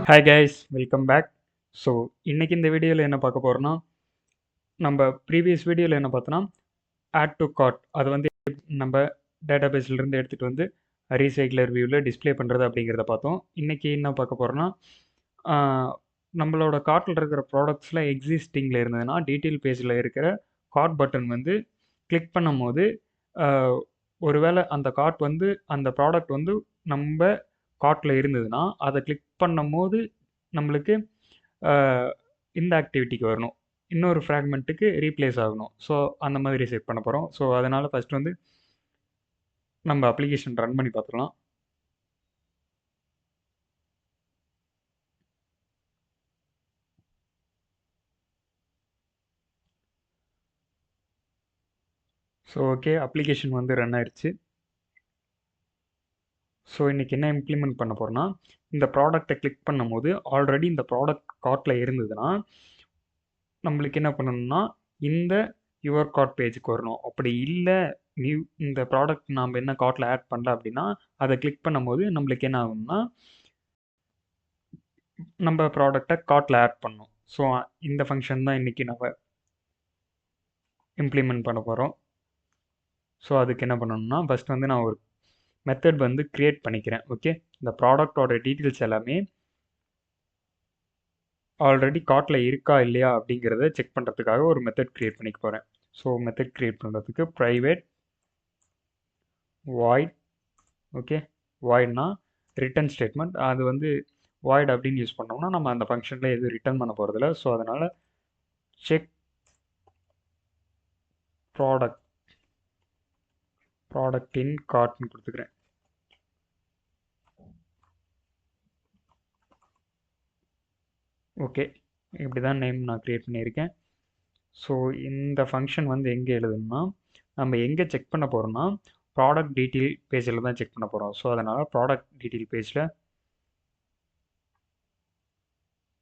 Hi guys, welcome back. So இன்னைக்கு இந்த வீடியோவில் என்ன பார்க்க போகிறோன்னா, நம்ம ப்ரீவியஸ் வீடியோவில் என்ன பார்த்தோன்னா, ஆட் டு கார்ட் அது வந்து நம்ம டேட்டாபேஸ்லேருந்து எடுத்துகிட்டு வந்து ரீசைக்ளர் வியூவில் டிஸ்ப்ளே பண்ணுறது அப்படிங்கிறத பார்த்தோம். இன்றைக்கி என்ன பார்க்க போகிறோன்னா, நம்மளோட கார்ட்டில் இருக்கிற ப்ராடக்ட்ஸில் எக்ஸிஸ்டிங்கில் இருந்ததுன்னா டீட்டெயில் பேஜில் இருக்கிற கார்ட் பட்டன் வந்து கிளிக் பண்ணும்போது ஒருவேளை அந்த கார்ட் வந்து அந்த ப்ராடக்ட் வந்து நம்ம கார்ட்டில் இருந்ததுன்னா அதை கிளிக் பண்ணும்போது நம்மளுக்கு இந்த ஆக்டிவிட்டிக்கு வரணும், இன்னொரு ஃப்ராக்மெண்ட்டுக்கு ரீப்ளேஸ் ஆகணும். ஸோ அந்த மாதிரி செட் பண்ண போகிறோம். ஸோ அதனால் ஃபஸ்ட் வந்து நம்ம அப்ளிகேஷன் ரன் பண்ணி பார்த்துக்கலாம். ஸோ ஓகே, அப்ளிகேஷன் வந்து ரன் ஆயிடுச்சு. ஸோ இன்றைக்கி என்ன இம்ப்ளிமெண்ட் பண்ண போகிறோன்னா, இந்த ப்ராடக்டை கிளிக் பண்ணும்போது ஆல்ரெடி இந்த ப்ராடக்ட் கார்ட்டில் இருந்ததுன்னா நம்மளுக்கு என்ன பண்ணணும்னா இந்த யுவர் கார்ட் பேஜுக்கு வரணும். அப்படி இல்லை இந்த ப்ராடக்ட் நாம் என்ன கார்ட்டில் ஆட் பண்ணல அப்படின்னா அதை கிளிக் பண்ணும்போது நம்மளுக்கு என்ன ஆகும்னா நம்ம ப்ராடக்டை கார்ட்டில் ஆட் பண்ணணும். ஸோ இந்த ஃபங்க்ஷன் தான் இன்றைக்கி நம்ம இம்ப்ளிமெண்ட் பண்ண போகிறோம். ஸோ அதுக்கு என்ன பண்ணணும்னா ஃபஸ்ட் வந்து நான் ஒரு மெத்தட் வந்து க்ரியேட் பண்ணிக்கிறேன். ஓகே, இந்த ப்ராடக்டோட டீட்டெயில்ஸ் எல்லாமே ஆல்ரெடி கார்ட்டில் இருக்கா இல்லையா அப்படிங்கிறத செக் பண்ணுறதுக்காக ஒரு மெத்தட் க்ரியேட் பண்ணிக்க போகிறேன். ஸோ மெத்தட் க்ரியேட் பண்ணுறதுக்கு ப்ரைவேட் வாய்ட், ஓகே, வாய்ட்னா ரிட்டர்ன் ஸ்டேட்மெண்ட், அது வந்து வாய்ட் அப்படின்னு யூஸ் பண்ணோம்னா நம்ம அந்த ஃபங்க்ஷனில் எதுவும் ரிட்டர்ன் பண்ண போகிறதில்ல. ஸோ அதனால் செக் ப்ராடக்ட் இன் கார்ட்னு கொடுத்துக்கிறேன். ஓகே, இப்படி தான் நேம் நான் க்ரியேட் பண்ணியிருக்கேன். ஸோ இந்த ஃபங்க்ஷன் வந்து எங்கே எழுதுன்னா நம்ம எங்கே செக் பண்ண போகிறோம்னா ப்ராடக்ட் டீட்டெயில் பேஜில் தான் செக் பண்ண போகிறோம். ஸோ அதனால் ப்ராடக்ட் டீட்டெயில் பேஜில்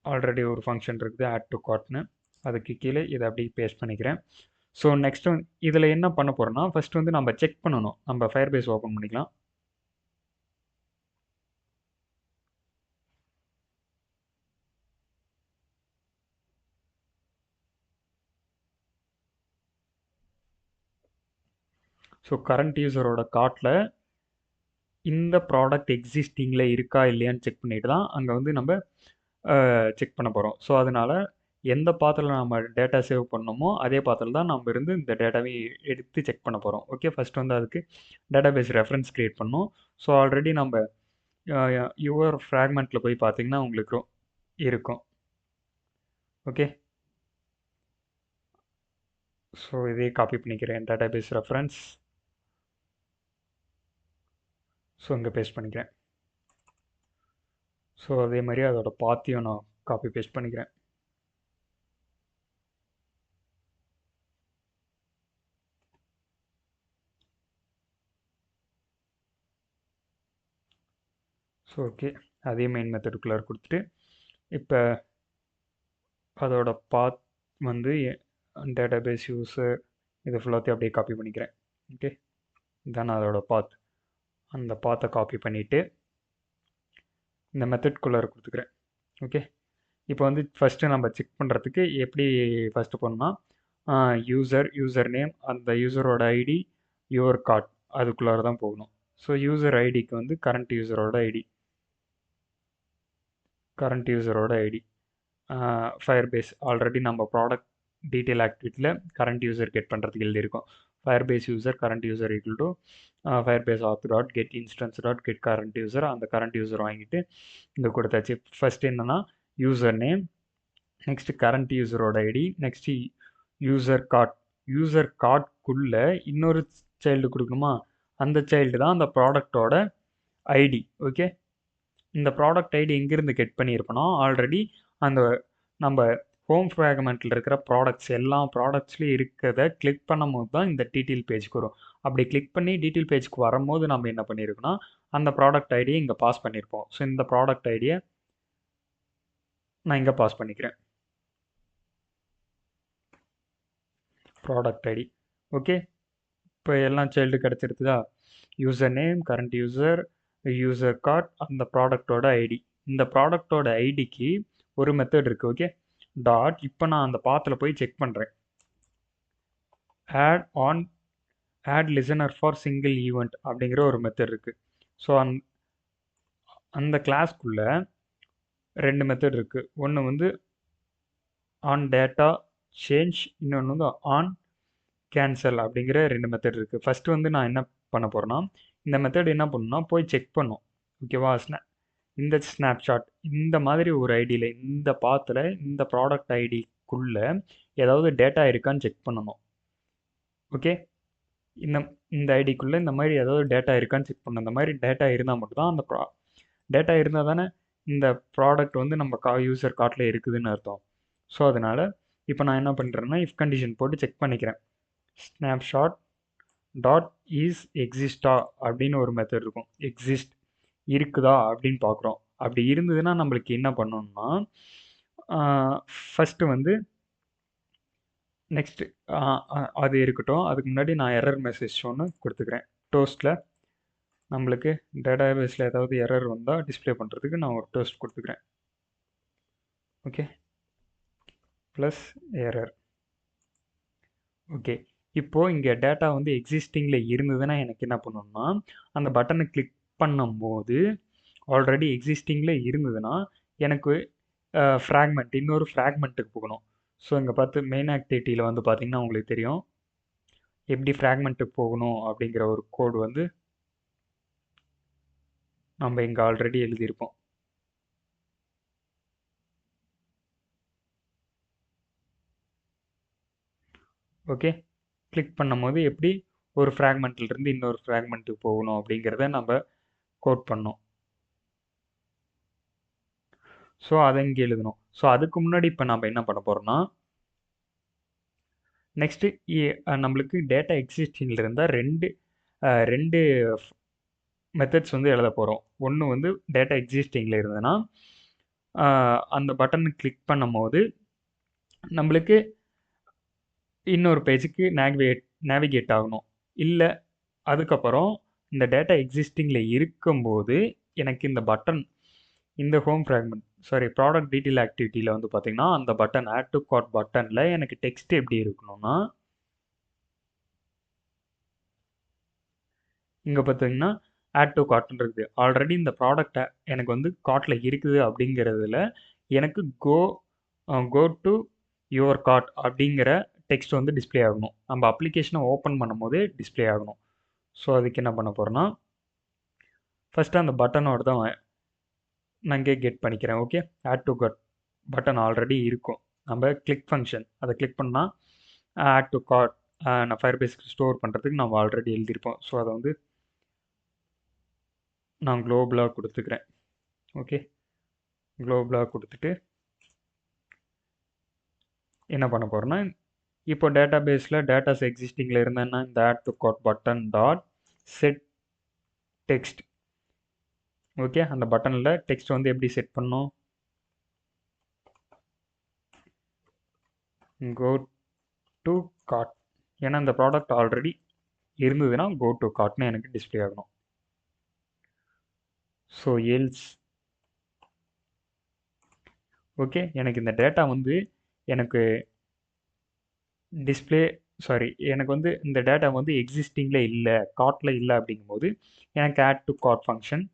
ஆல்ரெடி ஒரு ஃபங்க்ஷன் இருக்குது ஆட் டு கார்ட்னு, அதுக்கு கீழே இதை அப்படி பேஸ்ட் பண்ணிக்கிறேன். ஸோ நெக்ஸ்ட் வந்து இதில் என்ன பண்ண போகிறோன்னா ஃபஸ்ட் வந்து நம்ம செக் பண்ணணும். நம்ம ஃபயர்பேஸ் ஓப்பன் பண்ணிக்கலாம். ஸோ கரண்ட் யூஸரோட கார்ட்டில் இந்த ப்ராடக்ட் எக்ஸிஸ்டிங்கில் இருக்கா இல்லையான்னு செக் பண்ணிட்டு தான் அங்கே வந்து நம்ம செக் பண்ண போகிறோம். ஸோ அதனால் எந்த பாத்தில் நம்ம டேட்டா சேவ் பண்ணணுமோ அதே பாத்தில் தான் நம்ம இருந்து இந்த டேட்டாவை எடுத்து செக் பண்ண போகிறோம். ஓகே, ஃபஸ்ட் வந்து அதுக்கு டேட்டாபேஸ் ரெஃபரன்ஸ் க்ரியேட் பண்ணணும். ஸோ ஆல்ரெடி நம்ம யுவர் ஃப்ராக்மெண்ட்டில் போய் பார்த்தீங்கன்னா உங்களுக்கு இருக்கும். ஓகே, ஸோ இதே காப்பி பண்ணிக்கிறேன் டேட்டாபேஸ் ரெஃபரன்ஸ். ஸோ இங்கே பேஸ்ட் பண்ணிக்கிறேன். ஸோ அதே மாதிரி அதோட பாத்தையும் நான் காப்பி பேஸ்ட் பண்ணிக்கிறேன். ஸோ ஓகே, அதே மெயின் மெத்தடுக்குள்ளே கொடுத்துட்டு இப்போ அதோட பாத் வந்து டேட்டாபேஸ் யூஸர் இது ஃபுல்லாத்தையும் அப்படியே காப்பி பண்ணிக்கிறேன். ஓகே, இதான் அதோட பாத். அந்த பாத்தை காப்பி பண்ணிவிட்டு இந்த மெத்தட்குள்ளே கொடுத்துக்கிறேன். ஓகே, இப்போ வந்து ஃபஸ்ட்டு நம்ம செக் பண்ணுறதுக்கு எப்படி ஃபஸ்ட்டு பண்ணால் யூசர் நேம், அந்த யூசரோட ஐடி, யுவர் கார்ட் அதுக்குள்ளார தான் போகணும். ஸோ யூசர் ஐடிக்கு வந்து கரண்ட் யூசரோட ஐடி ஃபயர்பேஸ் ஆல்ரெடி நம்ம ப்ராடக்ட் டீட்டெயில் ஆக்டிவிட்டியில் கரண்ட் யூசர் கெட் பண்ணுறதுக்கு எழுதியிருக்கோம். Firebase user current user equal to Firebase auth dot get instance dot get current user, அந்த கரண்ட் யூசர் வாங்கிட்டு இங்கே கொடுத்தாச்சு. ஃபஸ்ட் என்னென்னா யூசர் நேம், நெக்ஸ்ட்டு கரண்ட் யூசரோட ஐடி, நெக்ஸ்ட்டு யூசர் கார்ட்குள்ளே இன்னொரு சைல்டு கொடுக்கணுமா, அந்த சைல்டு தான் அந்த ப்ராடக்டோட ஐடி. ஓகே, இந்த ப்ராடக்ட் ஐடி எங்கேருந்து கெட் பண்ணியிருக்கணும் ஆல்ரெடி அந்த நம்ம ஹோம் ஃப்ராக்மெண்ட்டில் இருக்கிற ப்ராடக்ட்ஸ் எல்லா ப்ராடக்ட்ஸ்லேயும் இருக்கிறத கிளிக் பண்ணும்போது தான் இந்த டீட்டெயில் பேஜுக்கு வரும். அப்படி கிளிக் பண்ணி டீட்டெயில் பேஜுக்கு வரும்போது நம்ம என்ன பண்ணியிருக்கோம்னா அந்த ப்ராடக்ட் ஐடியை இங்கே பாஸ் பண்ணியிருப்போம். ஸோ இந்த ப்ராடக்ட் ஐடியை நான் இங்கே பாஸ் பண்ணிக்கிறேன். ப்ராடக்ட் ஐடி ஓகே, இப்போ எல்லாம் சைல்டு கிடச்சிருக்குதா, user name, current user, user cart, அந்த ப்ராடக்டோட ஐடி. இந்த ப்ராடக்டோட ஐடிக்கு ஒரு மெத்தட் இருக்குது. Okay, dot. இப்போ நான் அந்த பாத்தில் போய் செக் பண்ணுறேன். Add listener for single event அப்படிங்கிற ஒரு மெத்தட் இருக்குது. ஸோ அந்த கிளாஸ்க்குள்ளே 2 மெத்தட் இருக்குது. ஒன்று வந்து ஆன் டேட்டா சேஞ்ச், இன்னொன்று வந்து ஆன் கேன்சல் அப்படிங்கிற 2 மெத்தட் இருக்குது. ஃபஸ்ட்டு வந்து நான் என்ன பண்ண போகிறேன்னா, இந்த மெத்தட் என்ன பண்ணணும்னா போய் செக் பண்ணும். ஓகேவா, இந்த ஸ்னாப்ஷாட் இந்த மாதிரி ஒரு ஐடியில் இந்த பாத்தில் இந்த ப்ராடக்ட் ஐடிக்குள்ளே ஏதாவது டேட்டா இருக்கான்னு செக் பண்ணணும். ஓகே, இந்த இந்த ஐடிக்குள்ளே இந்த மாதிரி ஏதாவது டேட்டா இருக்கான்னு செக் பண்ணணும். இந்த மாதிரி டேட்டா இருந்தால் மட்டும்தான் அந்த டேட்டா இருந்தால் தானே இந்த ப்ராடக்ட் வந்து நம்ம யூசர் கார்ட்டில் இருக்குதுன்னு அர்த்தம். ஸோ அதனால் இப்போ நான் என்ன பண்ணுறேன்னா இஃப் கண்டிஷன் போட்டு செக் பண்ணிக்கிறேன். ஸ்னாப்ஷாட் டாட் இஸ் எக்ஸிஸ்டா அப்படின்னு ஒரு மெத்தட் இருக்கும். எக்ஸிஸ்ட் இருக்குதா அப்படின்னு பார்க்குறோம். அப்படி இருந்ததுன்னா நம்மளுக்கு என்ன பண்ணணும்னா ஃபஸ்ட்டு வந்து நெக்ஸ்ட்டு அது இருக்கட்டும். அதுக்கு முன்னாடி நான் எரர் மெசேஜ் ஒன்று கொடுத்துக்கிறேன். டோஸ்ட்டில் நம்மளுக்கு டேட்டாபேஸில் ஏதாவது எரர் வந்தால் டிஸ்பிளே பண்ணுறதுக்கு நான் ஒரு டோஸ்ட் கொடுத்துக்கிறேன். Okay, plus error. ஓகே, இப்போது இங்கே டேட்டா வந்து எக்ஸிஸ்டிங்கில் இருந்ததுன்னா எனக்கு என்ன பண்ணணும்னா அந்த பட்டனை கிளிக் பண்ணும்போது ஆல்ரெடி எக்ஸிஸ்டிங்கில் இருந்ததுன்னா எனக்கு ஃப்ராக்மெண்ட் இன்னொரு ஃப்ராக்மெண்ட்டுக்கு போகணும். ஸோ இங்கே பார்த்து மெயின் ஆக்டிவிட்டியில் வந்து பார்த்திங்கன்னா உங்களுக்கு தெரியும் எப்படி ஃப்ராக்மெண்ட்டுக்கு போகணும் அப்படிங்கிற ஒரு கோடு வந்து நம்ம இங்கே ஆல்ரெடி எழுதியிருப்போம். ஓகே, கிளிக் பண்ணும்போது எப்படி ஒரு ஃப்ராக்மெண்ட்லேருந்து இன்னொரு ஃப்ராக்மெண்ட்டுக்கு போகணும் அப்படிங்கிறத நம்ம கோட் பண்ணோம். ஸோ அதை இங்கே எழுதணும். ஸோ அதுக்கு முன்னாடி இப்போ நம்ம என்ன பண்ண போகிறோம்னா நெக்ஸ்ட்டு நம்மளுக்கு டேட்டா எக்ஸிஸ்டிங்கில் இருந்தால் ரெண்டு மெத்தட்ஸ் வந்து எழுத போகிறோம். ஒன்று வந்து டேட்டா எக்ஸிஸ்டிங்கில் இருந்ததுன்னா அந்த பட்டனை கிளிக் பண்ணும்போது நம்மளுக்கு இன்னொரு பேஜுக்கு நேவிகேட் ஆகணும். இல்லை அதுக்கப்புறம் இந்த டேட்டா எக்ஸிஸ்டிங்கில் இருக்கும்போது எனக்கு இந்த பட்டன் இந்த ஹோம் ஃப்ராக்மெண்ட் ப்ராடக்ட் டீட்டெயில் ஆக்டிவிட்டியில் வந்து பார்த்திங்கன்னா அந்த பட்டன் ஆட் டு கார்ட் பட்டனில் எனக்கு டெக்ஸ்ட் எப்படி இருக்கணும்னா இங்கே பார்த்தீங்கன்னா ஆட் டு கார்ட்னு இருக்குது. ஆல்ரெடி இந்த ப்ராடக்டை எனக்கு வந்து கார்ட்டில் இருக்குது அப்படிங்கிறதுல எனக்கு கோ டு யுவர் கார்ட் அப்படிங்கிற டெக்ஸ்ட் வந்து டிஸ்பிளே ஆகணும். நம்ம அப்ளிகேஷனை ஓப்பன் பண்ணும்போது டிஸ்பிளே ஆகணும். ஸோ அதுக்கு என்ன பண்ண போகிறேன்னா ஃபஸ்ட்டு அந்த பட்டனோட தான் நான் இங்கே கெட் பண்ணிக்கிறேன். Okay, add to cart button already இருக்கும். நம்ம கிளிக் ஃபங்க்ஷன் அதை கிளிக் பண்ணால் ஆட் டு கார்ட் நான் ஃபயர்பேஸ்க்கு ஸ்டோர் பண்ணுறதுக்கு நம்ம ஆல்ரெடி எழுதியிருப்போம். ஸோ அதை வந்து நான் குளோபலாக கொடுத்துக்கிறேன். ஓகே, குளோபலாக கொடுத்துட்டு என்ன பண்ண போகிறேன்னா இப்போ டேட்டா பேஸில் டேட்டாஸ் எக்ஸிஸ்டிங்கில் இருந்தேன்னா இந்த add to cart button dot set text. Okay, அந்த பட்டனில் டெக்ஸ்ட் வந்து எப்படி செட் பண்ணோம், கோ டு கார்ட். ஏன்னா இந்த ப்ராடக்ட் ஆல்ரெடி இருந்ததுன்னா கோ டு கார்ட்னு எனக்கு டிஸ்பிளே ஆகணும். ஸோ எல்ஸ் ஓகே, எனக்கு இந்த டேட்டா வந்து எனக்கு எனக்கு வந்து இந்த டேட்டா வந்து எக்ஸிஸ்டிங்கில் இல்லை கார்ட்டில் இல்லை அப்படிங்கும்போது எனக்கு ஆட் டு கார்ட் ஃபங்க்ஷன்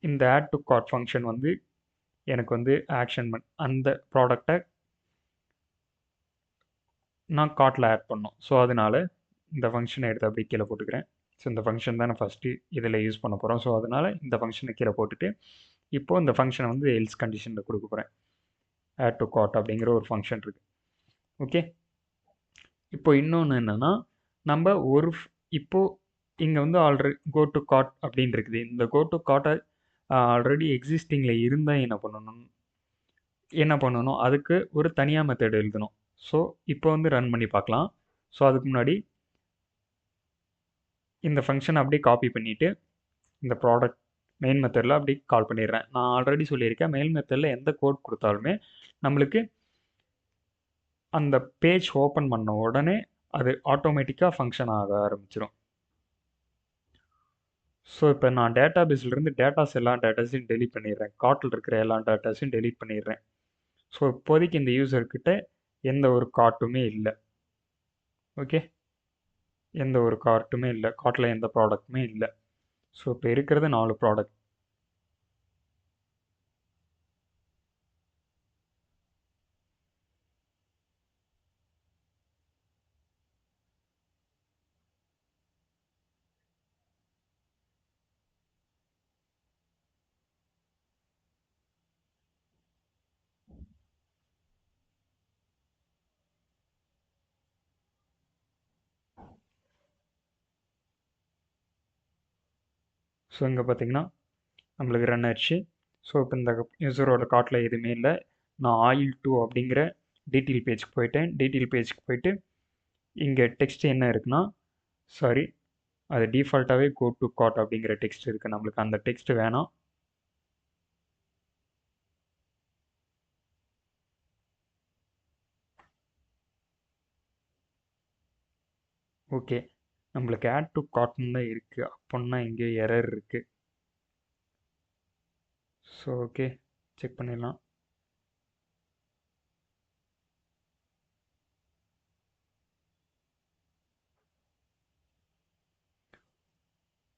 இந்த ஆட் டு கார்ட் ஃபங்க்ஷன் வந்து எனக்கு வந்து ஆக்ஷன் அந்த ப்ராடக்டை நான் கார்ட்டில் ஆட் பண்ணோம். ஸோ அதனால் இந்த ஃபங்க்ஷனை எடுத்து அப்படி கீழே போட்டுக்கிறேன். ஸோ இந்த ஃபங்க்ஷன் தான் நான் ஃபஸ்ட்டு இதில் யூஸ் பண்ண போகிறோம். ஸோ அதனால் இந்த ஃபங்க்ஷனை கீழே போட்டுட்டு இப்போது இந்த ஃபங்க்ஷனை வந்து எல்ஸ் கண்டிஷனில் கொடுக்க போகிறேன். ஆட் டு கார்ட் அப்படிங்கிற ஒரு ஃபங்க்ஷன் இருக்குது. ஓகே, இப்போ இன்னொன்று என்னென்னா நம்ம இப்போது இங்கே வந்து ஆல்ரெடி கோ டு கார்ட் அப்படின்னு இருக்குது. இந்த கோ டு கார்ட்டை ஆல்ரெடி எக்ஸிஸ்டிங்கில் இருந்தால் என்ன பண்ணணும் அதுக்கு ஒரு தனியாக மெத்தட் எழுதணும். ஸோ இப்போ வந்து ரன் பண்ணி பார்க்கலாம். ஸோ அதுக்கு முன்னாடி இந்த ஃபங்க்ஷனை அப்படியே காப்பி பண்ணிவிட்டு இந்த ப்ராடக்ட் மெயின் மெத்தடில் அப்படி கால் பண்ணிடுறேன். நான் ஆல்ரெடி சொல்லியிருக்கேன் மெயின் மெத்தடில் எந்த கோட் கொடுத்தாலுமே நம்மளுக்கு அந்த பேஜ் ஓப்பன் பண்ண உடனே அது ஆட்டோமேட்டிக்காக ஃபங்க்ஷன் ஆக ஆரம்பிச்சிடும். ஸோ இப்போ நான் டேட்டாபேஸ்லேருந்து டேட்டாஸ் எல்லா டேட்டாஸையும் டெலீட் பண்ணிடுறேன். கார்ட்டில் இருக்கிற எல்லா டேட்டாஸையும் டெலீட் பண்ணிடுறேன். ஸோ இப்போதைக்கு இந்த யூசர்கிட்ட எந்த ஒரு கார்ட்டுமே இல்லை. ஓகே, எந்த ஒரு கார்ட்டுமே இல்லை, கார்ட்டில் எந்த ப்ராடக்ட்டுமே இல்லை. ஸோ இப்போ இருக்கிறது 4 ப்ராடக்ட். ஸோ இங்கே பார்த்தீங்கன்னா நம்மளுக்கு ரன் ஆயிடுச்சு. ஸோ இப்போ இந்த யூசரோட கார்ட்டில் எதுவுமே இல்லை. நான் ஆயில் 2 அப்படிங்கிற டீட்டெயில் பேஜ்க்கு போயிட்டேன். டீட்டெயில் பேஜ்க்கு போயிட்டு இங்கே டெக்ஸ்ட் என்ன இருக்குன்னா, சாரி, அது டிஃபால்ட்டாகவே கோ டு கார்ட் அப்படிங்கிற டெக்ஸ்ட் இருக்குது. நம்மளுக்கு அந்த டெக்ஸ்ட் வேணாம். ஓகே, நம்மளுக்கு ஆட் டு கார்ட்னு தான் இருக்குது. அப்போன்னா இங்கே எரர் இருக்குது. ஸோ ஓகே, செக் பண்ணிடலாம்.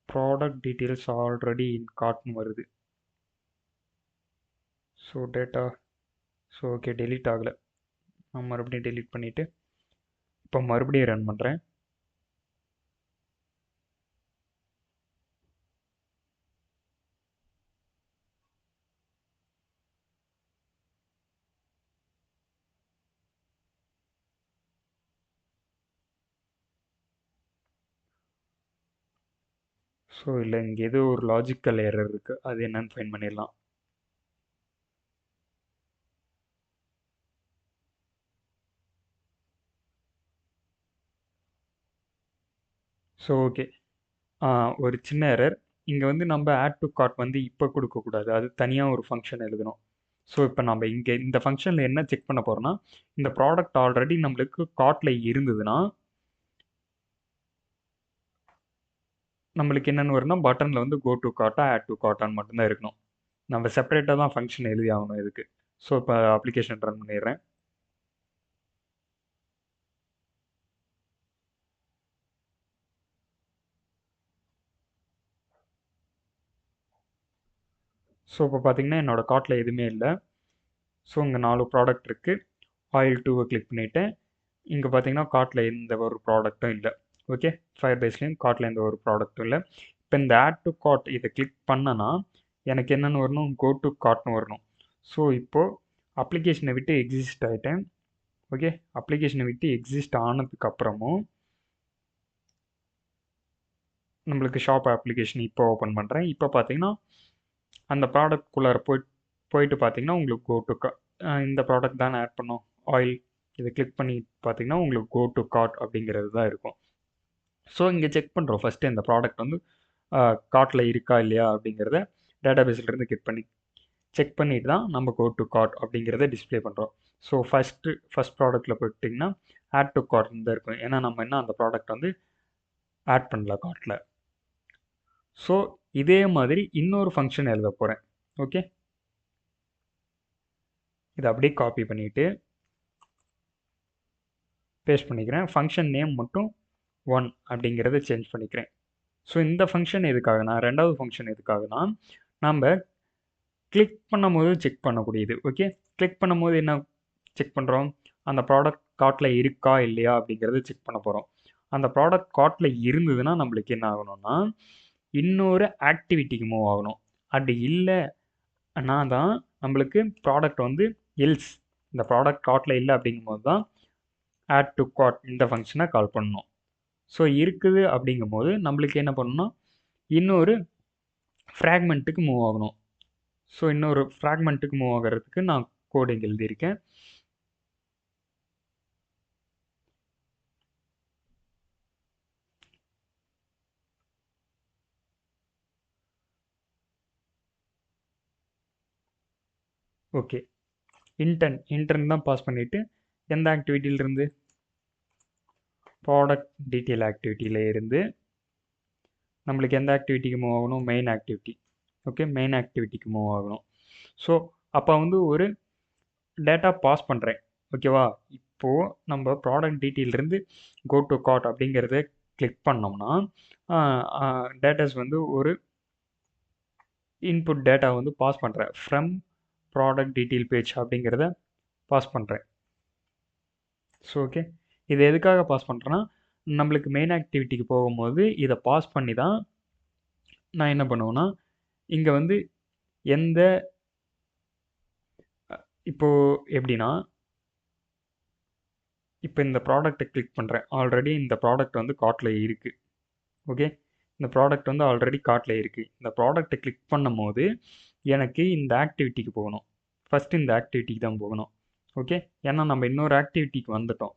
ப்ராடக்ட் டீட்டெயில்ஸ் ஆல்ரெடி இன் கார்ட்னு வருது. So data, so okay, delete ஆகலை. நான் மறுபடியும் டெலீட் பண்ணிவிட்டு இப்போ மறுபடியும் ரன் பண்ணுறேன். ஸோ இல்லை, இங்கே ஏதோ ஒரு லாஜிக்கல் எரர் இருக்குது. அது என்னன்னு ஃபைன் பண்ணிடலாம். ஸோ ஓகே, ஒரு சின்ன எரர். இங்கே வந்து நம்ம ஆட் டு கார்ட் வந்து இப்போ கொடுக்கக்கூடாது, அது தனியாக ஒரு ஃபங்க்ஷன் எழுதணும். ஸோ இப்போ நம்ம இங்கே இந்த ஃபங்க்ஷனில் என்ன செக் பண்ண போகிறோம்னா, இந்த ப்ராடக்ட் ஆல்ரெடி நம்மளுக்கு கார்ட்டில் இருந்ததுன்னா நம்மளுக்கு என்னென்னு வரும்னா, பட்டனில் வந்து கோ டு கார்ட்டா ஆட் டு கார்ட்டான்னு மட்டும்தான் இருக்கணும். நம்ம செப்பரேட்டாக தான் ஃபங்க்ஷன் எழுதி ஆகணும் இதுக்கு. ஸோ இப்போ அப்ளிகேஷன் ரன் பண்ணிடுறேன். ஸோ இப்போ பார்த்தீங்கன்னா என்னோடய கார்ட்டில் எதுவுமே இல்லை. ஸோ இங்கே 4 ப்ராடக்ட் இருக்குது. ஆயில் 2வை கிளிக் பண்ணிவிட்டேன். இங்கே பார்த்தீங்கன்னா கார்ட்டில் எந்த ஒரு ப்ராடக்ட்டும் இல்லை. ஓகே, ஃபயர்பேஸ்லேயும் கார்ட்டில் எந்த ஒரு ப்ராடக்ட்டும் இல்லை. இப்போ இந்த ஆட் டு கார்ட் இதை கிளிக் பண்ணனா எனக்கு என்னென்னு வரணும், கோ டு கார்ட்னு வரணும். ஸோ இப்போது அப்ளிகேஷனை விட்டு எக்ஸிஸ்ட் ஆகிட்டேன். ஓகே, அப்ளிகேஷனை விட்டு எக்ஸிஸ்ட் ஆனதுக்கப்புறமும் நம்மளுக்கு ஷாப் அப்ளிகேஷன் இப்போ ஓப்பன் பண்ணுறேன். இப்போ பார்த்தீங்கன்னா அந்த ப்ராடக்ட்குள்ளார போயிட்டு பார்த்தீங்கன்னா உங்களுக்கு கோ டு இந்த ப்ராடக்ட் தானே ஆட் பண்ணோம், ஆயில். இதை கிளிக் பண்ணி பார்த்தீங்கன்னா உங்களுக்கு கோ டு கார்ட் அப்படிங்கிறது தான் இருக்கும். ஸோ இங்கே செக் பண்ணுறோம் ஃபஸ்ட்டு இந்த ப்ராடக்ட் வந்து கார்ட்டில் இருக்கா இல்லையா அப்படிங்கிறத டேட்டாபேஸ்லேருந்து செக் பண்ணிட்டு தான் நம்ம கோ டு கார்ட் அப்படிங்கிறத டிஸ்பிளே பண்ணுறோம். ஸோ ஃபஸ்ட் ப்ராடக்ட்டில் போயிட்டிங்கன்னா ஆட் டு கார்ட்னு தான் இருக்கும். ஏன்னா நம்ம என்ன அந்த ப்ராடக்ட் வந்து ஆட் பண்ணல கார்ட்டில். ஸோ இதே மாதிரி இன்னொரு ஃபங்க்ஷன் எழுத போகிறேன். ஓகே, இதை அப்படியே காப்பி பண்ணிவிட்டு பேஸ்ட் பண்ணிக்கிறேன். ஃபங்க்ஷன் நேம் மட்டும் 1 அப்படிங்கிறத சேஞ்ச் பண்ணிக்கிறேன். ஸோ இந்த ஃபங்க்ஷன் எதுக்காகனா, ரெண்டாவது ஃபங்க்ஷன் எதுக்காகனா, நம்ம கிளிக் பண்ணும்போது செக் பண்ணக்கூடியது. ஓகே, கிளிக் பண்ணும்போது என்ன செக் பண்ணுறோம், அந்த ப்ராடக்ட் கார்ட்டில் இருக்கா இல்லையா அப்படிங்கிறத செக் பண்ண போகிறோம். அந்த ப்ராடக்ட் கார்ட்டில் இருந்ததுன்னா நம்மளுக்கு என்ன ஆகணும்னா இன்னொரு ஆக்டிவிட்டிக்கு மூவ் ஆகணும். அப்படி இல்லைன்னா தான் நம்மளுக்கு ப்ராடக்ட் வந்து எல்ஸ், இந்த ப்ராடக்ட் கார்ட்டில் இல்லை அப்படிங்கும்போது தான் ஆட் டு கார்ட் இந்த ஃபங்க்ஷனை கால் பண்ணணும். ஸோ இருக்குது அப்படிங்கும்போது நம்மளுக்கு என்ன பண்ணணும்னா இன்னொரு ஃப்ராக்மெண்ட்டுக்கு மூவ் ஆகணும். ஸோ இன்னொரு ஃப்ராக்மெண்ட்டுக்கு மூவ் ஆகிறதுக்கு நான் கோடிங் எழுதியிருக்கேன். ஓகே, இன்டர்ன் தான் பாஸ் பண்ணிவிட்டு எந்த ஆக்டிவிட்டியிலிருந்து, ப்ராடக்ட் டீட்டெயில் ஆக்டிவிட்டியில் இருந்து நம்மளுக்கு எந்த ஆக்டிவிட்டிக்கு மூவ் ஆகணும், மெயின் ஆக்டிவிட்டி. ஓகே, மெயின் ஆக்டிவிட்டிக்கு மூவ் ஆகணும். ஸோ அப்போ வந்து ஒரு டேட்டா பாஸ் பண்ணுறேன். ஓகேவா, இப்போது நம்ம ப்ராடக்ட் டீட்டெயிலிருந்து கோ டு கார்ட் அப்படிங்கிறத கிளிக் பண்ணோம்னா டேட்டாஸ் வந்து ஒரு இன்புட் டேட்டா வந்து பாஸ் பண்ணுறேன். ஃப்ரம் ப்ராடக்ட் டீட்டெயில் பேஜ் அப்படிங்கிறத பாஸ் பண்ணுறேன். ஸோ ஓகே, இது எதுக்காக பாஸ் பண்ணுறேன்னா, நம்மளுக்கு மெயின் ஆக்டிவிட்டிக்கு போகும்போது இதை பாஸ் பண்ணி தான் நான் என்ன பண்ணுவேன்னா, இங்கே வந்து எந்த இப்போது எப்படின்னா, இப்போ இந்த ப்ராடக்ட்டை கிளிக் பண்ணுறேன். ஆல்ரெடி இந்த ப்ராடக்ட் வந்து கார்ட்டில் இருக்குது. ஓகே, இந்த ப்ராடக்ட் வந்து ஆல்ரெடி கார்ட்டில் இருக்குது. இந்த ப்ராடக்ட்டை கிளிக் பண்ணும்போது எனக்கு இந்த ஆக்டிவிட்டிக்கு போகணும். ஃபஸ்ட்டு இந்த ஆக்டிவிட்டிக்கு தான் போகணும். ஓகே, ஏன்னா நம்ம இன்னொரு ஆக்டிவிட்டிக்கு வந்துட்டோம்.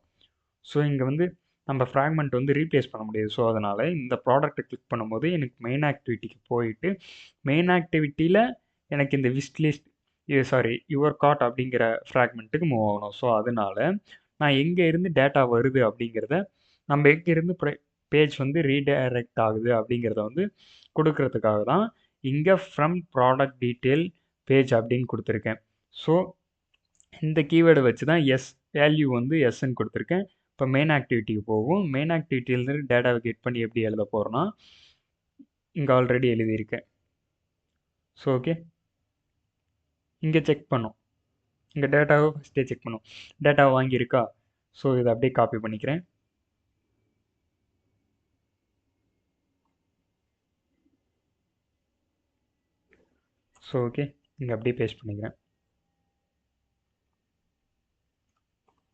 ஸோ இங்கே வந்து நம்ம ஃப்ராக்மெண்ட் வந்து ரீப்ளேஸ் பண்ண முடியாது. ஸோ அதனால் இந்த ப்ராடக்ட்டை கிளிக் பண்ணும்போது எனக்கு மெயின் ஆக்டிவிட்டிக்கு போயிட்டு மெயின் ஆக்டிவிட்டியில் எனக்கு இந்த விஸ்ட் லிஸ்ட் யுவர் கார்ட் அப்படிங்கிற ஃப்ராக்மெண்ட்டுக்கு மூவ் ஆகணும். ஸோ அதனால் நான் எங்கே இருந்து டேட்டா வருது அப்படிங்கிறத, நம்ம எங்கே இருந்து பேஜ் வந்து ரீடைரக்ட் ஆகுது அப்படிங்கிறத வந்து கொடுக்கறதுக்காக தான் இங்கே ஃப்ரம் ப்ராடக்ட் டீட்டெயில் பேஜ் அப்படின்னு கொடுத்துருக்கேன். ஸோ இந்த கீவேர்டை வச்சு தான் வேல்யூ வந்து எஸ்ன்னு கொடுத்துருக்கேன். இப்போ மெயின் ஆக்டிவிட்டிக்கு போகும். மெயின் ஆக்டிவிட்டியிலேருந்து டேட்டாவை கெட் பண்ணி எப்படி எழுத போகிறோன்னா, இங்கே ஆல்ரெடி எழுதியிருக்கேன். ஸோ ஓகே, இங்கே செக் பண்ணும். இங்கே டேட்டாவை ஃபஸ்ட்டே செக் பண்ணும். டேட்டாவை வாங்கியிருக்கா? ஸோ இதை அப்படியே காப்பி பண்ணிக்கிறேன். ஸோ ஓகே, இங்கே அப்படியே பேஸ்ட் பண்ணிக்கிறேன்.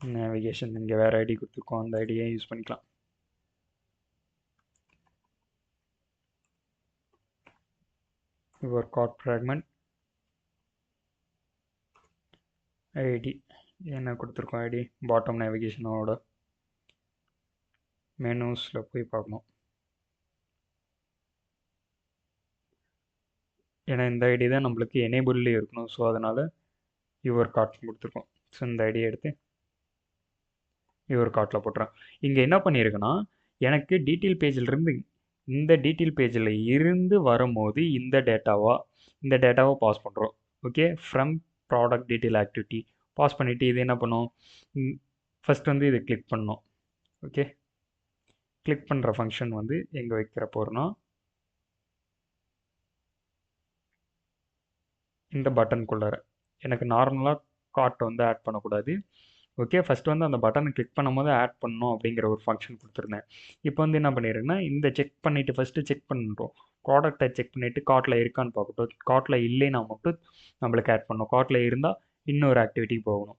நேவிகேஷன் இங்கே வேறு ஐடி கொடுத்துருக்கோம், அந்த ஐடியை யூஸ் பண்ணிக்கலாம். யுவர் கார்ட் ஃப்ராக்மெண்ட் ஐடி என்ன கொடுத்துருக்கோம்? ஐடி பாட்டம் நேவிகேஷனோட மெனூஸில் போய் பார்க்கணும். ஏன்னா இந்த ஐடி தான் நம்மளுக்கு எனேபிள்லேயே இருக்கணும். ஸோ அதனால் யுவர் கார்ட் கொடுத்துருக்கோம். ஸோ இந்த ஐடியை எடுத்து யுவர் கார்ட்டில் போட்டுறேன். இங்கே என்ன பண்ணியிருக்குன்னா, எனக்கு டீட்டெயில் பேஜிலிருந்து இந்த டீட்டெயில் பேஜில் இருந்து வரும்போது இந்த டேட்டாவை பாஸ் பண்ணுறோம். Okay, from product detail activity pass பண்ணிவிட்டு இது என்ன பண்ணும், ஃபஸ்ட் வந்து இதை கிளிக் பண்ணோம். ஓகே, கிளிக் பண்ணுற ஃபங்க்ஷன் வந்து எங்கே வைக்கிற போகிறோன்னா, இந்த பட்டனுக்குள்ளார. எனக்கு நார்மலாக கார்ட் வந்து ஆட் பண்ணக்கூடாது. ஓகே, ஃபஸ்ட்டு வந்து அந்த பட்டனை கிளிக் பண்ணும்போது ஆட் பண்ணணும் அப்படிங்கிற ஒரு ஃபங்க்ஷன் கொடுத்துருந்தேன். இப்போ வந்து என்ன பண்ணிடுறேன்னா, இந்த செக் பண்ணிவிட்டு ஃபஸ்ட்டு செக் பண்ணுறோம். ப்ராடக்ட்டை செக் பண்ணிவிட்டு கார்ட்டில் இருக்கான்னு பார்க்கட்டும். கார்ட்டில் இல்லைன்னா மட்டும் நம்மளுக்கு ஆட் பண்ணணும். கார்ட்டில் இருந்தால் இன்னொரு ஆக்டிவிட்டிக்கு போகணும்.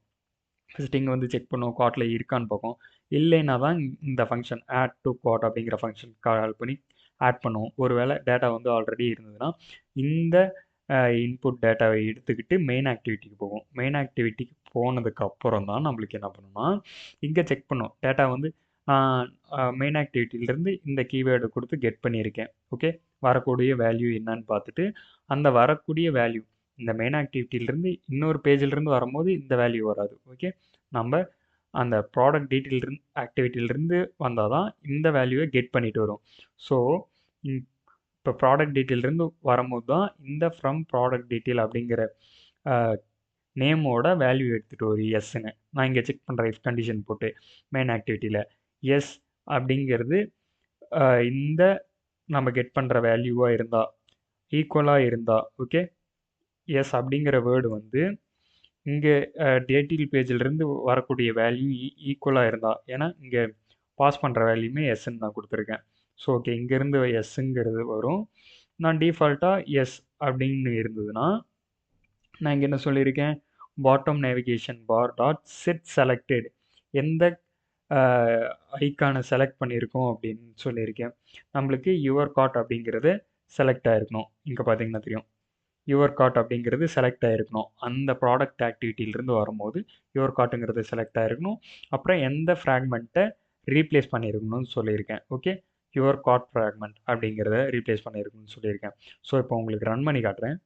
ஃபஸ்ட்டு இங்கே வந்து செக் பண்ணுவோம், கார்ட்டில் இருக்கான்னு பார்ப்போம். இல்லைன்னா தான் இந்த ஃபங்க்ஷன் ஆட் டு கார்ட் அப்படிங்கிற ஃபங்க்ஷன் கால் பண்ணி ஆட் பண்ணுவோம். ஒரு வேளை டேட்டா வந்து ஆல்ரெடி இருந்ததுன்னா இந்த இன்புட் டேட்டாவை எடுத்துக்கிட்டு மெயின் ஆக்டிவிட்டிக்கு போகும். மெயின் ஆக்டிவிட்டிக்கு போனதுக்கு அப்புறம் தான் நம்மளுக்கு என்ன பண்ணணும்னா, இங்கே செக் பண்ணும். டேட்டா வந்து மெயின் ஆக்டிவிட்டியிலேருந்து இந்த கீவேர்டு கொடுத்து கெட் பண்ணியிருக்கேன். ஓகே, வரக்கூடிய வேல்யூ என்னன்னு பார்த்துட்டு அந்த வரக்கூடிய வேல்யூ இந்த மெயின் ஆக்டிவிட்டியிலேருந்து இன்னொரு பேஜிலிருந்து வரும்போது இந்த வேல்யூ வராது. ஓகே, நம்ம அந்த ப்ராடக்ட் டீட்டெயிலிருந்து ஆக்டிவிட்டியிலிருந்து வந்தால் தான் இந்த வேல்யூவை கெட் பண்ணிட்டு வரும். ஸோ இப்போ ப்ராடக்ட் டீட்டெயிலிருந்து வரும்போது தான் இந்த ஃப்ரம் ப்ராடக்ட் டீட்டெயில் அப்படிங்கிற நேமோட வேல்யூ எடுத்துகிட்டு வரும் எஸ்ன்னு. நான் இங்கே செக் பண்ணுறேன் இஃப் கண்டிஷன் போட்டு மெயின் ஆக்டிவிட்டியில் எஸ் அப்படிங்கிறது இந்த நம்ம கெட் பண்ணுற வேல்யூவாக இருந்தால் ஈக்குவலாக இருந்தால், ஓகே, எஸ் அப்படிங்கிற வேர்டு வந்து இங்கே டீட்டெயில் பேஜிலிருந்து வரக்கூடிய வேல்யூ ஈக்குவலாக இருந்தால், ஏன்னா இங்கே பாஸ் பண்ணுற வேல்யூமே எஸ்ன்னு நான் கொடுத்துருக்கேன். ஸோ ஓகே, இங்கேருந்து எஸ்ஸுங்கிறது வரும். நான் டிஃபால்ட்டாக எஸ் அப்படின்னு இருந்ததுன்னா நான் இங்கே என்ன சொல்லியிருக்கேன், bottom navigation bar dot set selected எந்த ஐக்கானை செலக்ட் பண்ணியிருக்கோம் அப்படின்னு சொல்லியிருக்கேன். நம்மளுக்கு யுவர் கார்ட் அப்படிங்கிறது செலக்ட் ஆகிருக்கணும். இங்கே பார்த்தீங்கன்னா தெரியும், யுவர் கார்ட் அப்படிங்கிறது செலக்ட் ஆகிருக்கணும். அந்த ப்ராடக்ட் ஆக்டிவிட்டியிலிருந்து வரும்போது யுவர் கார்ட்டுங்கிறது செலக்ட் ஆகிருக்கணும். அப்புறம் எந்த ஃப்ராக்மெண்ட்டை ரீப்ளேஸ் பண்ணியிருக்கணும்னு சொல்லியிருக்கேன். ஓகே, யுவர் கார்ட் ஃப்ராக்மெண்ட் அப்படிங்கிறத ரீப்ளேஸ் பண்ணியிருக்கணும்னு சொல்லியிருக்கேன். ஸோ இப்போ உங்களுக்கு ரன் பண்ணி காட்டுறேன்.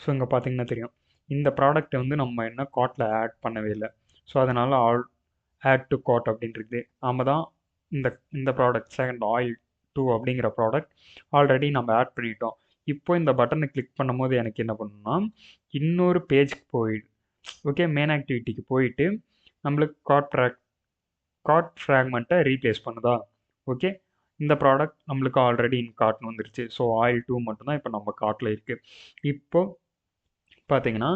ஸோ இங்கே பார்த்தீங்கன்னா தெரியும் இந்த ப்ராடக்ட்டை வந்து நம்ம என்ன கார்ட்டில் ஆட் பண்ணவே இல்லை. ஸோ அதனால் ஆட் டு கார்ட் அப்படின்றது நாம தான் இந்த இந்த ப்ராடக்ட் செகண்ட் ஆயில் 2 அப்படிங்கிற ப்ராடக்ட் ஆல்ரெடி நம்ம ஆட் பண்ணிட்டோம். இப்போ இந்த பட்டனை கிளிக் பண்ணும்போது எனக்கு என்ன பண்ணணும்னா இன்னொரு பேஜ்க்கு போயிடு. ஓகே, மெயின் ஆக்டிவிட்டிக்கு போயிட்டு நம்மளுக்கு கார்ட் ஃப்ராக்மெண்ட்டை ரீப்ளேஸ் பண்ணுதா. ஓகே, இந்த ப்ராடக்ட் நம்மளுக்கு ஆல்ரெடி இன் கார்ட்னு வந்துருச்சு. ஸோ ஆயில் 2 மட்டும்தான் இப்போ நம்ம கார்ட்டில் இருக்குது. இப்போ பார்த்தீங்கன்னா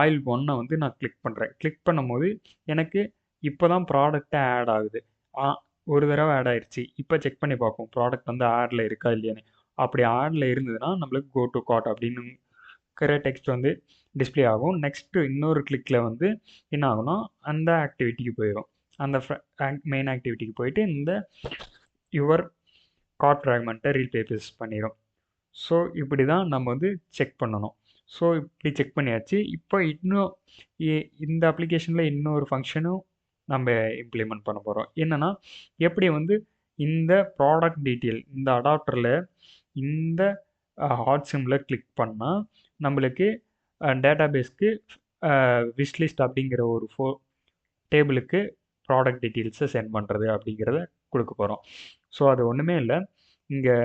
ஆயில் 1 வந்து நான் கிளிக் பண்ணுறேன். கிளிக் பண்ணும்போது எனக்கு இப்போ தான் ப்ராடக்ட்டை ஆட் ஆகுது. ஆ ஒரு தடவை ஆட் ஆயிடுச்சு. இப்போ செக் பண்ணி பார்ப்போம் ப்ராடக்ட் வந்து ஆடில் இருக்கா இல்லையான்னு. அப்படி ஆடில் இருந்ததுன்னா நம்மளுக்கு கோ டு கார்ட் அப்படின்னு டெக்ஸ்ட் வந்து டிஸ்ப்ளே ஆகும். நெக்ஸ்ட்டு இன்னொரு கிளிக்கில் வந்து என்ன ஆகும்னா அந்த ஆக்டிவிட்டிக்கு போயிடும். அந்த மெயின் ஆக்டிவிட்டிக்கு போயிட்டு இந்த யுவர் கார்ட் ஃப்ராக்மெண்ட்டை ரீப்ளேஸ் பண்ணிடும். ஸோ இப்படி தான் நம்ம வந்து செக் பண்ணணும். ஸோ இப்படி செக் பண்ணியாச்சு. இப்போ இன்னும் இந்த அப்ளிகேஷனில் இன்னொரு ஃபங்க்ஷனும் நம்ம இம்ப்ளிமெண்ட் பண்ண போகிறோம். என்னென்னா எப்படி வந்து இந்த ப்ராடக்ட் டீட்டெயில் இந்த அடாப்டரில் இந்த ஹாட் சிம்பில் கிளிக் பண்ணால் நம்மளுக்கு டேட்டாபேஸ்க்கு விஷ்லிஸ்ட் அப்படிங்கிற ஒரு டேபிளுக்கு ப்ராடக்ட் டீட்டெயில்ஸை சென்ட் பண்ணுறது அப்படிங்கிறத கொடுக்க போகிறோம். ஸோ அது ஒன்றுமே இல்லை. இங்கே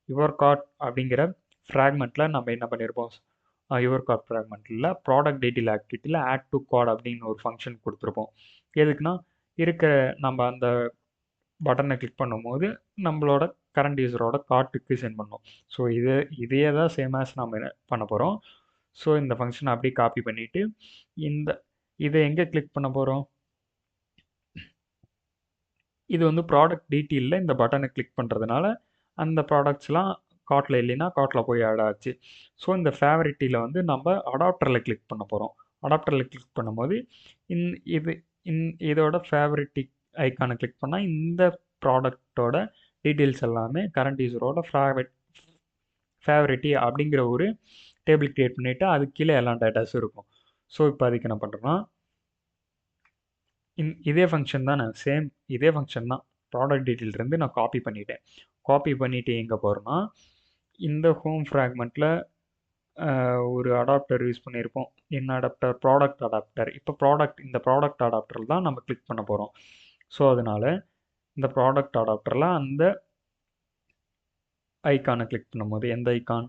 யுவர் கார்ட் அப்படிங்கிற ஃப்ராக்மெண்ட்டில் நம்ம என்ன பண்ணியிருப்போம், யுவர் கார்ட் ஃப்ராக்மெண்ட்டில் ப்ராடக்ட் டீட்டெயில் ஆக்டிவிட்டியில் ஆட் டு கார்ட் அப்படின்னு ஒரு ஃபங்க்ஷன் கொடுத்துருப்போம். எதுக்குன்னா இருக்க நம்ம அந்த பட்டனை கிளிக் பண்ணும்போது நம்மளோட கரண்ட் யூஸரோட கார்ட்டுக்கு சென்ட் பண்ணோம். ஸோ இதே தான் சேம் ஆஸ் நம்ம பண்ண போகிறோம். ஸோ இந்த ஃபங்க்ஷனை அப்படியே காப்பி பண்ணிவிட்டு இதை எங்கே கிளிக் பண்ண போகிறோம், இது வந்து ப்ராடக்ட் டீட்டெயிலில் இந்த பட்டனை கிளிக் பண்ணுறதுனால அந்த ப்ராடக்ட்ஸ்லாம் கார்ட்டில் இல்லைன்னா கார்ட்டில் போய் ஆட் ஆச்சு. ஸோ இந்த ஃபேவரிட்டியில் வந்து நம்ம அடாப்டரில் கிளிக் பண்ண போகிறோம். அடாப்டரில் கிளிக் பண்ணும்போது இந் இது இதோட ஃபேவரிட்டி ஐக்கானை கிளிக் பண்ணால் இந்த ப்ராடக்டோட டீட்டெயில்ஸ் எல்லாமே கரண்ட் யூஸரோட ஃபேவரிட்டி அப்படிங்கிற ஒரு டேபிள் க்ரியேட் பண்ணிவிட்டு அதுக்கு கீழே எல்லா டேட்டாஸும் இருக்கும். ஸோ இப்போ அதுக்கு என்ன பண்ணுறோன்னா இதே ஃபங்க்ஷன் தானே, சேம் இதே ஃபங்க்ஷன் தான். ப்ராடக்ட் டீட்டெயிலிருந்து நான் காப்பி பண்ணிட்டேன். காப்பி பண்ணிவிட்டு எங்கே போகிறோன்னா இந்த ஹோம் ஃப்ராக்மெண்ட்டில் ஒரு அடாப்டர் யூஸ் பண்ணியிருப்போம். என்ன அடாப்டர், ப்ராடக்ட் அடாப்டர். இப்போ இந்த ப்ராடக்ட் அடாப்டரில் தான் நம்ம கிளிக் பண்ண போகிறோம். ஸோ அதனால் இந்த ப்ராடக்ட் அடாப்டரில் அந்த ஐக்கானை கிளிக் பண்ணும்போது எந்த ஐக்கான்,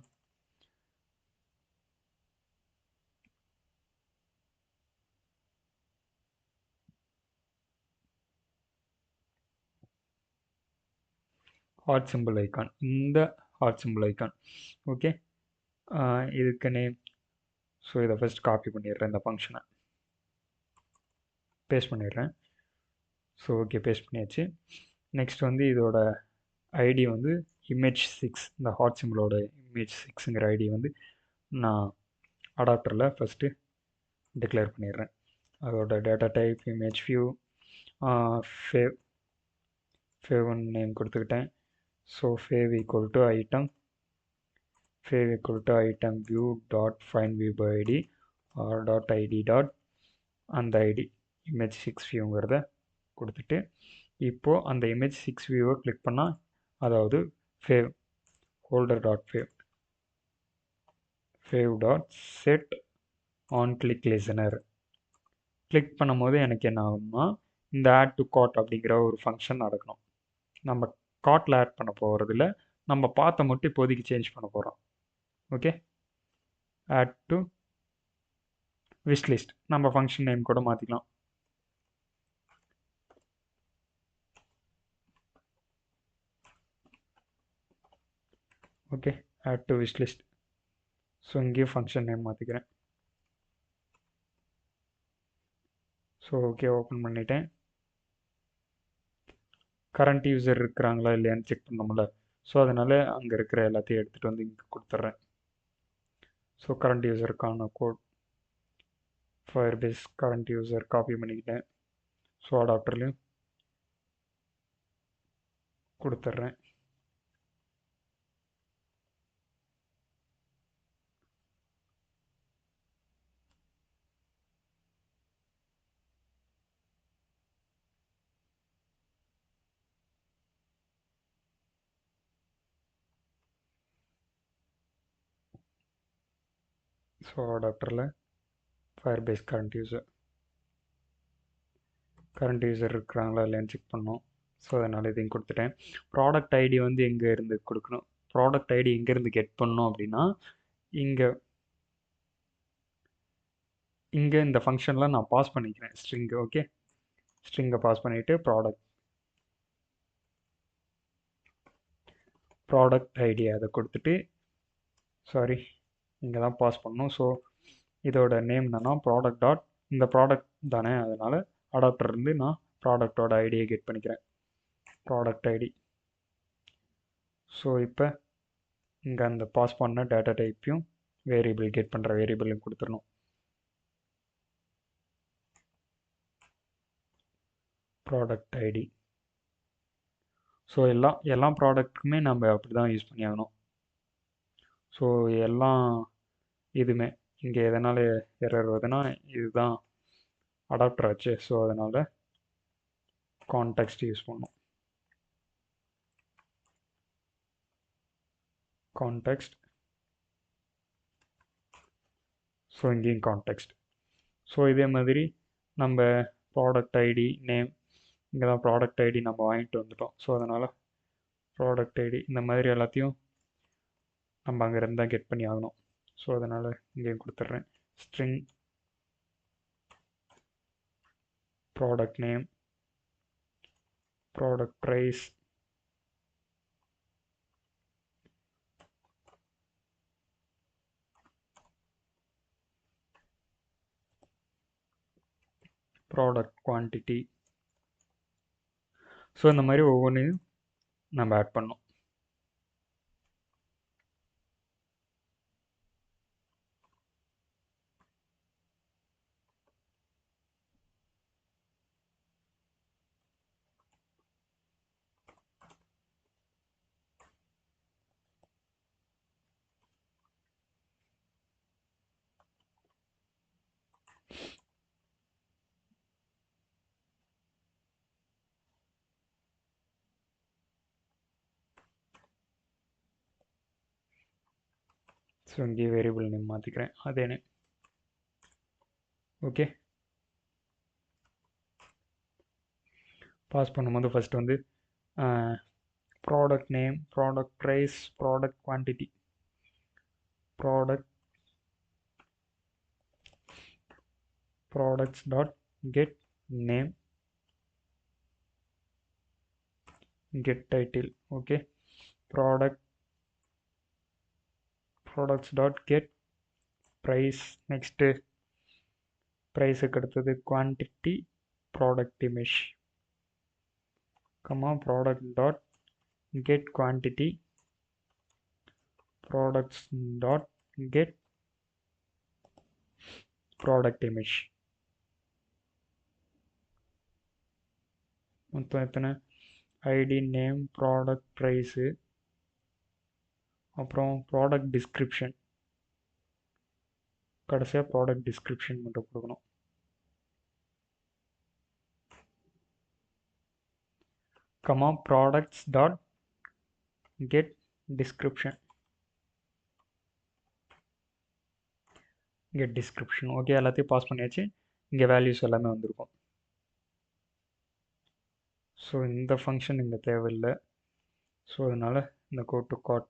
ஹார்ட் சிம்பிள் ஐக்கான், இந்த ஹார்ட் சிம்பிள் ஐக்கான். ஓகே, இதுக்கு நேம். ஸோ இதை ஃபஸ்ட் காப்பி பண்ணிடுறேன், இந்த ஃபங்க்ஷனை பேஸ்ட் பண்ணிடுறேன். ஸோ ஓகே, பேஸ்ட் பண்ணியாச்சு. நெக்ஸ்ட் வந்து இதோட ஐடி வந்து image6, இந்த ஹாட் சிம்பிளோட image6ங்கிற ஐடி வந்து நான் அடாப்டரில் ஃபஸ்ட்டு டிக்ளேர் பண்ணிடுறேன். அதோட data type image view, fav name கொடுத்துக்கிட்டேன். So fav equal to item view dot find view by ID R dot ID dot அந்த ஐடி image6 வியூங்கிறத கொடுத்துட்டு இப்போது அந்த image6 வியூவை கிளிக் பண்ணால், அதாவது fav holder dot fav dot set on click listener click பண்ணும்போது எனக்கு என்ன ஆகும்னா இந்த ஆட் டு கார்ட் அப்படிங்கிற ஒரு ஃபங்க்ஷன் நடக்கணும். நம்ம கார்ட்டில் ஆட் பண்ண போகிறதில்ல, நம்ம பார்த்த மட்டும் இப்போதைக்கு சேஞ்ச் பண்ண போகிறோம். ஓகே, ஆட் டு விஷ்லிஸ்ட், நம்ம ஃபங்க்ஷன் நேம் கூட மாற்றிக்கலாம். Okay, add to wishlist. So இங்கேயும் ஃபங்க்ஷன் நேம் மாற்றிக்கிறேன். ஸோ ஓகே, ஓப்பன் பண்ணிட்டேன். கரண்ட் யூசர் இருக்கிறாங்களா இல்லையான்னு செக் பண்ணோம்ல. ஸோ அதனால் அங்கே இருக்கிற எல்லாத்தையும் எடுத்துகிட்டு வந்து இங்கே கொடுத்துட்றேன். ஸோ கரண்ட் யூசருக்கான code Firebase current user copy பண்ணிக்கிட்டேன். ஸோ அடாப்டர்லையும் கொடுத்துட்றேன். ஸோ அடாப்டரில் ஃபயர்பேஸ் கரண்ட் யூசர் இருக்கிறாங்களா இல்லையான்னு செக் பண்ணோம். ஸோ அதனால் இதையும் கொடுத்துட்டேன். ப்ராடக்ட் ஐடி வந்து எங்கே இருந்து கொடுக்கணும், ப்ராடக்ட் ஐடி எங்கேருந்து கெட் பண்ணோம் அப்படின்னா இங்கே இந்த ஃபங்க்ஷனில் நான் பாஸ் பண்ணிக்கிறேன் ஸ்ட்ரிங்கு. ஓகே, ஸ்ட்ரிங்கை பாஸ் பண்ணிவிட்டு ப்ராடக்ட் ஐடி அதை கொடுத்துட்டு, சாரி இங்கே தான் பாஸ் பண்ணணும். ஸோ இதோட நேம் என்னன்னா ப்ராடக்ட் டாட், இந்த ப்ராடக்ட் தானே, அதனால் அடாப்டர் இருந்து நான் ப்ராடக்டோட ஐடியை கெட் பண்ணிக்கிறேன், ப்ராடக்ட் ஐடி. ஸோ இப்போ இங்கே அந்த பாஸ் பண்ண டேட்டா டைப்பையும் வேரியபிள் கெட் பண்ணுற வேரியபிளையும் கொடுத்துடணும். Product ID. ஸோ எல்லா ப்ராடக்ட்டுக்குமே நம்ம அப்படி தான் யூஸ் பண்ணி ஆகணும். ஸோ இதுவுமே இங்கே எதனால் எரர் வருதுன்னா இதுதான் அடாப்டர் ஆச்சு. ஸோ அதனால் கான்டெக்ஸ்ட் யூஸ் பண்ணணும். கான்டெக்ஸ்ட். ஸோ இங்கேயும் கான்டெக்ஸ்ட். ஸோ இதே மாதிரி நம்ம ப்ராடக்ட் ஐடி நேம், இங்கே தான் ப்ராடக்ட் ஐடி நம்ம வாங்கிட்டு வந்துட்டோம். ஸோ அதனால் ப்ராடக்ட் ஐடி இந்த மாதிரி எல்லாத்தையும் நம்ம அங்கேருந்து தான் கெட் பண்ணி ஆகணும். ஸோ அதனால் இங்கேயும் கொடுத்துட்றேன். String product name, product price, product quantity. So இந்த மாதிரி ஒவ்வொன்றையும் நம்ம ஆட் பண்ணோம். ஸோ இங்கே வேரியபிள் நேம் மாற்றிக்கிறேன், அதே நேம். ஓகே, பாஸ் பண்ணும்போது ஃபஸ்ட்டு வந்து product name, product price, product quantity, products dot get name, get title. Okay, products dot get price. Next ப்ரைஸுக்கு அடுத்தது quantity, product image, product dot get quantity, products dot get product image. மொத்தம் எத்தனை? ID, name, product price, அப்புறம் product description, கடைசியாக product description மட்டும் கொடுக்கணும். Products dot get description, get description. Okay, எல்லாத்தையும் pass பண்ணியாச்சு. இங்கே வேல்யூஸ் எல்லாமே வந்திருக்கும். ஸோ இந்த ஃபங்க்ஷன் இங்கே தேவையில்லை. ஸோ அதனால் இந்த கோட் டு காட்,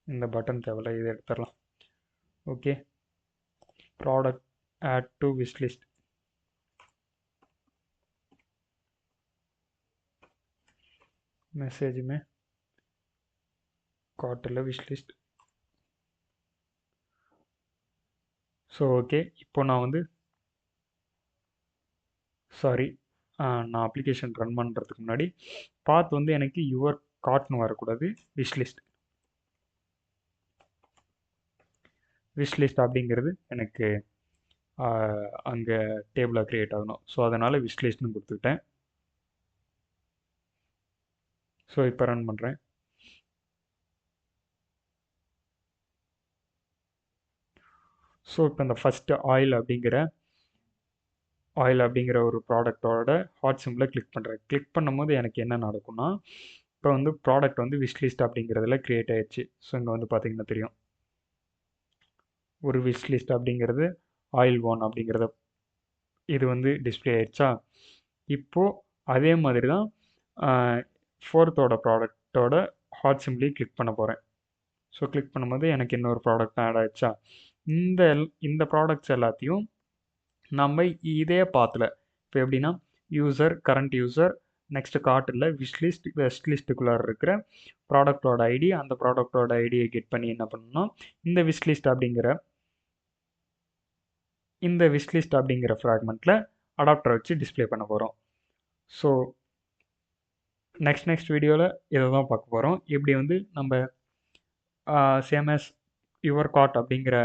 இந்த பட்டன் தேவையில்லை, இதை எடுத்துடலாம். Okay, product add to wish list. மெசேஜுமே காட்டில் விஷ் லிஸ்ட். ஸோ ஓகே, இப்போ நான் வந்து நான் அப்ளிகேஷன் ரன் பண்ணுறதுக்கு முன்னாடி பாத் வந்து எனக்கு யுவர் கார்ட்னு வரக்கூடாது, விஷ் லிஸ்ட் அப்படிங்கிறது எனக்கு அங்கே டேபிளாக க்ரியேட் ஆகணும். ஸோ அதனால் விஷ் லிஸ்ட்னு கொடுத்துக்கிட்டேன். ஸோ இப்போ ரன் பண்ணுறேன். ஸோ இப்போ இந்த ஃபஸ்ட்டு ஆயில் அப்படிங்கிற ஒரு ப்ராடக்டோட ஹாட் சிம்பிளை கிளிக் பண்ணுறேன். கிளிக் பண்ணும்போது எனக்கு என்ன நடக்கும்னா இப்போ வந்து ப்ராடக்ட் வந்து விஷ்லிஸ்ட் அப்படிங்கிறதுல க்ரியேட் ஆயிடுச்சு. ஸோ இங்கே வந்து பார்த்தீங்கன்னா தெரியும், ஒரு விஷ்லிஸ்ட் அப்படிங்கிறது ஆயில் ஒன் அப்படிங்கிறத இது வந்து டிஸ்பிளே ஆயிடுச்சா. இப்போது அதே மாதிரி தான் ஃபோர்த்தோட ப்ராடக்டோட ஹாட் சிம்பிளி கிளிக் பண்ண போகிறேன். ஸோ கிளிக் பண்ணும்போது எனக்கு இன்னொரு ப்ராடக்ட் ஆட் ஆயிடுச்சா. இந்த ப்ராடக்ட்ஸ் எல்லாத்தையும் நம்ம இதே பாத்தில் இப்போ எப்படின்னா யூசர், கரண்ட் யூசர், நெக்ஸ்ட் கார்ட்டில் விஷ்லிஸ்ட், வெஸ்ட்லிஸ்ட்டுக்குள்ளே இருக்கிற ப்ராடக்டோட ஐடி, அந்த ப்ராடக்டோட ஐடியை கெட் பண்ணி என்ன பண்ணணும், இந்த விஷ்லிஸ்ட் அப்படிங்கிற ஃப்ராக்மெண்ட்டில் அடாப்டரை வச்சு டிஸ்பிளே பண்ண போகிறோம். ஸோ நெக்ஸ்ட் வீடியோவில் இதை தான் பார்க்க போகிறோம். எப்படி வந்து நம்ம சேம் as யுவர் கார்ட் அப்படிங்கிற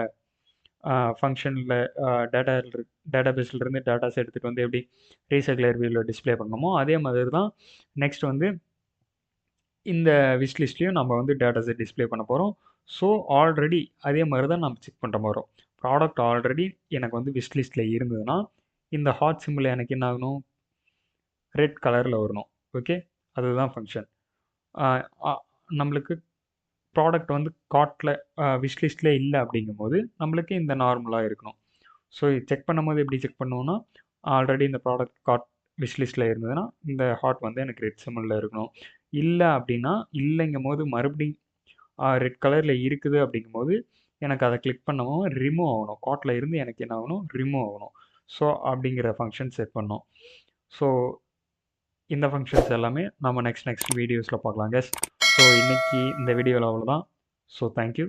ஃபங்க்ஷனில் டேட்டாபேஸ்லேருந்து டேட்டாஸ் எடுத்துகிட்டு வந்து எப்படி ரீசைக்ளர் வியூவில் டிஸ்பிளே பண்ணணுமோ அதே மாதிரி தான் நெக்ஸ்ட் வந்து இந்த விஷ்லிஸ்ட்லேயும் நம்ம வந்து டேட்டாஸை டிஸ்பிளே பண்ண போகிறோம். ஸோ ஆல்ரெடி அதே மாதிரி தான் நம்ம செக் பண்ண போகிறோம். ப்ராடக்ட் ஆல்ரெடி எனக்கு வந்து விஷ்லிஸ்ட்டில் இருந்ததுன்னா இந்த ஹாட் சிம்பிள் எனக்கு என்ன ஆகணும், ரெட் கலரில் வரணும். ஓகே, அதுதான் ஃபங்க்ஷன். நம்மளுக்கு ப்ராடக்ட் வந்து கார்ட்டில் விஷ்லிஸ்ட்டில் இல்லை அப்படிங்கும்போது நம்மளுக்கு இந்த நார்மலாக இருக்கணும். ஸோ செக் பண்ணும்போது எப்படி செக் பண்ணுவோன்னா, ஆல்ரெடி இந்த ப்ராடக்ட் கார்ட் விஷ்லிஸ்ட்டில் இருந்ததுன்னா இந்த ஹாட் வந்து எனக்கு ரெட் சிம்பிளில் இருக்கணும். இல்லை அப்படின்னா இல்லைங்கும் போது மறுபடியும் ரெட் கலரில் இருக்குது அப்படிங்கும்போது எனக்கு அதை கிளிக் பண்ணவும் ரிமூவ் ஆகணும். கார்ட்டில் இருந்து எனக்கு என்ன ஆகணும், ரிமூவ் ஆகணும். ஸோ அப்படிங்கிற ஃபங்க்ஷன் செட் பண்ணோம். ஸோ இந்த ஃபங்க்ஷன்ஸ் எல்லாமே நம்ம நெக்ஸ்ட் வீடியோஸில் பார்க்கலாம் கேஸ். ஸோ இன்றைக்கி இந்த வீடியோவில் அவ்வளோதான். So thank you.